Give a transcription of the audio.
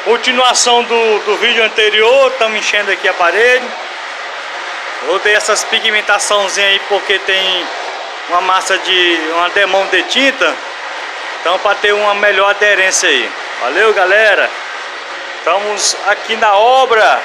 Continuação do vídeo anterior, estamos enchendo aqui a parede. Botei essas pigmentaçãozinhas aí porque tem uma massa uma demão de tinta. Então para ter uma melhor aderência aí. Valeu, galera. Estamos aqui na obra.